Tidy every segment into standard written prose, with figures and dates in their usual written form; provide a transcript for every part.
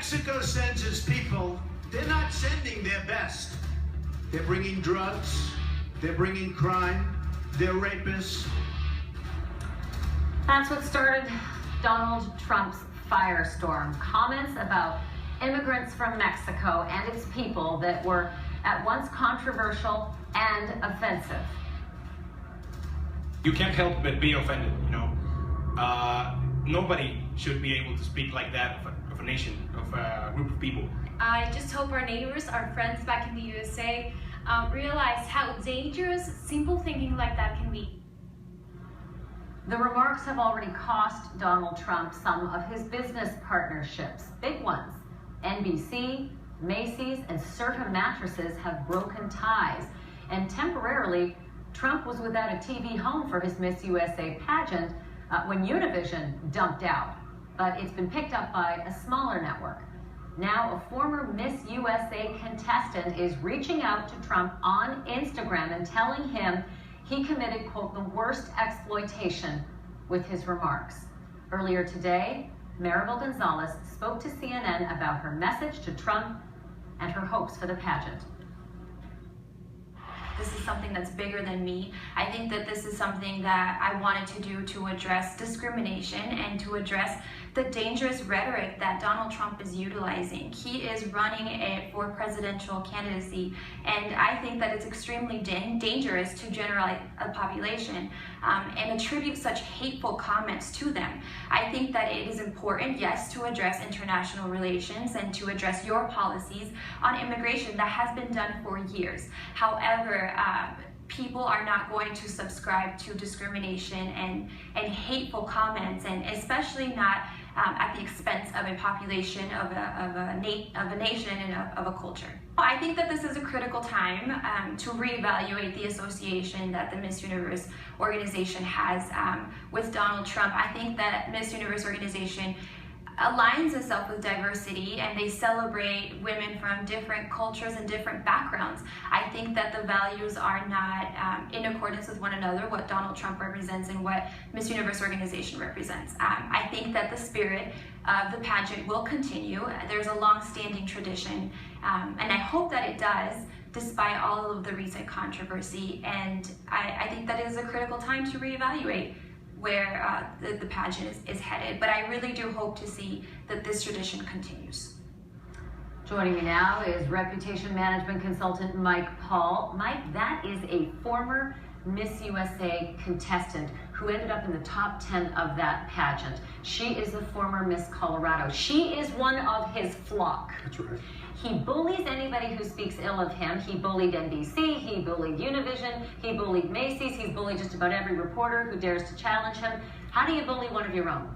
Mexico sends its people, they're not sending their best. They're bringing drugs, they're bringing crime, they're rapists. That's what started Donald Trump's firestorm. Comments about immigrants from Mexico and its people that were at once controversial and offensive. You can't help but be offended, you know. Nobody should be able to speak like that of a nation, of a group of people. I just hope our neighbors, our friends back in the USA realize how dangerous simple thinking like that can be. The remarks have already cost Donald Trump some of his business partnerships, big ones. NBC, Macy's, and Serta Mattresses have broken ties. And temporarily, Trump was without a TV home for his Miss USA pageant when Univision dumped out. But it's been picked up by a smaller network. Now, a former Miss USA contestant is reaching out to Trump on Instagram and telling him he committed, quote, the worst exploitation with his remarks. Earlier today, Maribel Gonzalez spoke to CNN about her message to Trump and her hopes for the pageant. This is something that's bigger than me. I think that this is something that I wanted to do to address discrimination and to address the dangerous rhetoric that Donald Trump is utilizing. He is running for presidential candidacy, and I think that it's extremely dangerous to generalize a population and attribute such hateful comments to them. I think that it is important, yes, to address international relations and to address your policies on immigration. That has been done for years. However, people are not going to subscribe to discrimination and hateful comments, and especially not at the expense of a population, of a nation, and of a culture. I think that this is a critical time to reevaluate the association that the Miss Universe organization has with Donald Trump. I think that Miss Universe organization aligns itself with diversity, and they celebrate women from different cultures and different backgrounds. I think that the values are not in accordance with one another, what Donald Trump represents and what Miss Universe organization represents. I think that the spirit of the pageant will continue. There's a long-standing tradition, and I hope that it does, despite all of the recent controversy. And I think that it is a critical time to reevaluate where the pageant is headed. But I really do hope to see that this tradition continues. Joining me now is reputation management consultant Mike Paul. Mike, that is a former Miss USA contestant who ended up in the top 10 of that pageant. She is a former Miss Colorado. She is one of his flock. That's right. He bullies anybody who speaks ill of him. He bullied NBC, he bullied Univision, he bullied Macy's, he's bullied just about every reporter who dares to challenge him. How do you bully one of your own?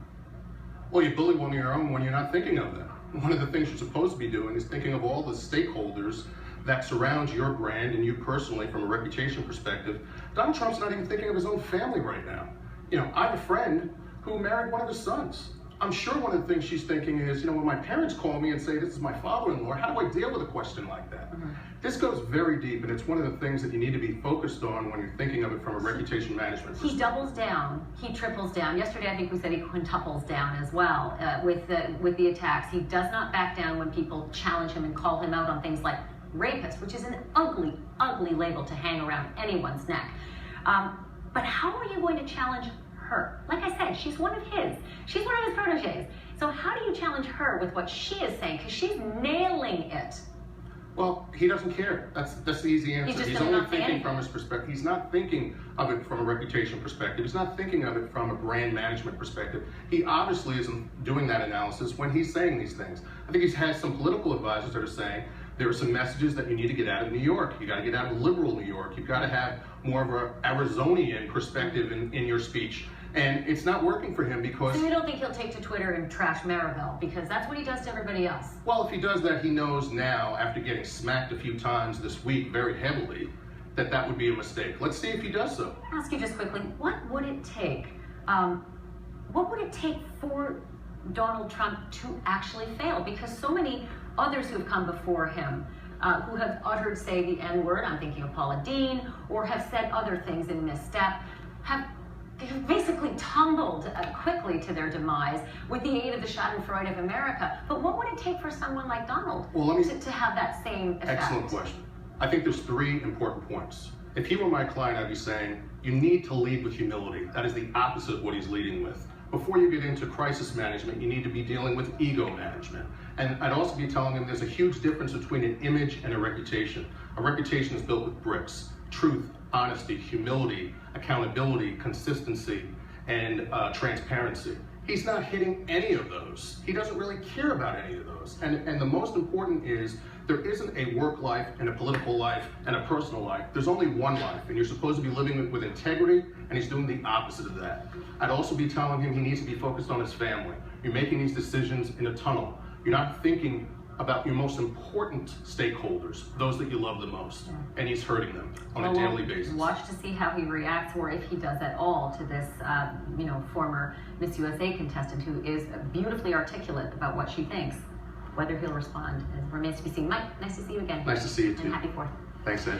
Well, you bully one of your own when you're not thinking of them. One of the things you're supposed to be doing is thinking of all the stakeholders that surround your brand and you personally from a reputation perspective. Donald Trump's not even thinking of his own family right now. You know, I have a friend who married one of his sons. I'm sure one of the things she's thinking is, you know, when my parents call me and say, this is my father-in-law, how do I deal with a question like that? Mm-hmm. This goes very deep, and it's one of the things that you need to be focused on when you're thinking of it from a reputation management perspective. He doubles down, he triples down. Yesterday, I think we said he quintuples down as well with the attacks. He does not back down when people challenge him and call him out on things like rapist, which is an ugly, ugly label to hang around anyone's neck. But how are you going to challenge her? Like I said, she's one of his. She's one of his proteges. So how do you challenge her with what she is saying? Because she's nailing it. Well, he doesn't care. That's the easy answer. He's only thinking from his perspective. He's not thinking of it from a reputation perspective. He's not thinking of it from a brand management perspective. He obviously isn't doing that analysis when he's saying these things. I think he's had some political advisors that are saying there are some messages that you need to get out of New York. You got to get out of liberal New York. You've got to have more of an Arizonian perspective in your speech. And it's not working for him because... So you don't think he'll take to Twitter and trash Maribel, because that's what he does to everybody else? Well, if he does that, he knows now, after getting smacked a few times this week very heavily, that that would be a mistake. Let's see if he does so. I'll ask you just quickly, what would it take for Donald Trump to actually fail? Because so many others who have come before him who have uttered, say, the N-word, I'm thinking of Paula Dean, or have said other things in misstep, have basically tumbled quickly to their demise with the aid of the Schadenfreude of America. But what would it take for someone like Donald to have that same effect? Excellent question. I think there's 3 important points. If he were my client, I'd be saying, you need to lead with humility. That is the opposite of what he's leading with. Before you get into crisis management, you need to be dealing with ego management. And I'd also be telling him there's a huge difference between an image and a reputation. A reputation is built with bricks: truth, honesty, humility, accountability, consistency, and transparency. He's not hitting any of those. He doesn't really care about any of those. And the most important is there isn't a work life and a political life and a personal life. There's only one life, and you're supposed to be living with integrity, and he's doing the opposite of that. I'd also be telling him he needs to be focused on his family. You're making these decisions in a tunnel. You're not thinking about your most important stakeholders, those that you love the most, and he's hurting them on a daily basis. Watch to see how he reacts, or if he does at all, to this, former Miss USA contestant who is beautifully articulate about what she thinks. Whether he'll respond remains to be seen. Mike, nice to see you again. Nice to see you too. And happy 4th. Thanks, Ash.